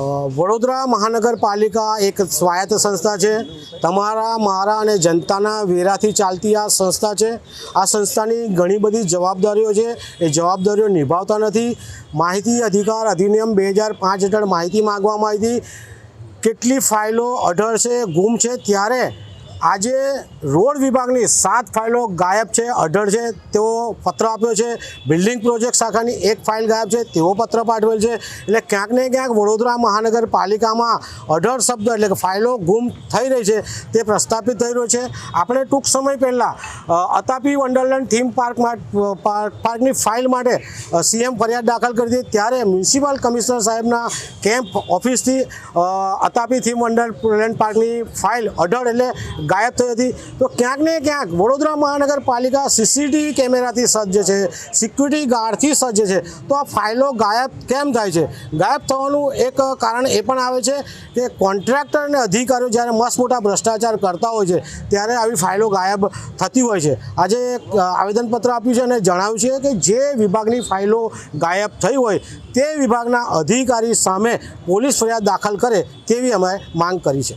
વડોદરા મહાનગરપાલિકા એક સ્વાયત્ત સંસ્થા છે। તમારા મારા અને જનતાના વેરાથી ચાલતી આ સંસ્થા છે। આ સંસ્થાની ઘણી બધી જવાબદારીઓ છે, એ જવાબદારીઓ નિભાવતા નથી। માહિતી અધિકાર અધિનિયમ 2005 હેઠળ માહિતી માંગવામાં આવી હતી। કેટલી ફાઇલો અઢળ છે, ગુમ છે, ત્યારે આજે રોડ વિભાગની 7 ફાઇલો ગાયબ છે, અઢળ છે, તેવો પત્ર આપ્યો છે। બિલ્ડિંગ પ્રોજેક્ટ શાખાની 1 ફાઇલ ગાયબ છે, તેવો પત્ર પાઠવેલ છે। એટલે ક્યાંક ને ક્યાંક વડોદરા મહાનગરપાલિકામાં અઢળ શબ્દ એટલે કે ફાઇલો ગુમ થઈ રહી છે તે પ્રસ્થાપિત થઈ રહ્યો છે। આપણે ટૂંક સમય પહેલાં અતાપી વંડરલેન્ડ થીમ પાર્કની ફાઇલ માટે સીએમ ફરિયાદ દાખલ કરી હતી, ત્યારે મ્યુનિસિપલ કમિશનર સાહેબના કેમ્પ ઓફિસથી અતાપી થીમ વંડરલેન્ડ પાર્કની ફાઇલ અઢળ એટલે ગાયબ થઈ હતી। તો ક્યાંક ને ક્યાંક વડોદરા મહાનગરપાલિકા સીસીટીવી કેમેરાથી સજ્જ છે, સિક્યુરિટી ગાર્ડથી સજ્જ છે, તો આ ફાઇલો ગાયબ કેમ થાય છે? ગાયબ થવાનું એક કારણ એ પણ આવે છે કે કોન્ટ્રાક્ટર અને અધિકારીઓ જ્યારે મસ્ત મોટા ભ્રષ્ટાચાર કરતા હોય છે ત્યારે આવી ફાઇલો ગાયબ થતી હોય છે। આજે આવેદનપત્ર આપ્યું છે અને જણાવ્યું છે કે જે વિભાગની ફાઇલો ગાયબ થઈ હોય તે વિભાગના અધિકારી સામે પોલીસ ફરિયાદ દાખલ કરે તેવી અમે માંગ કરી છે।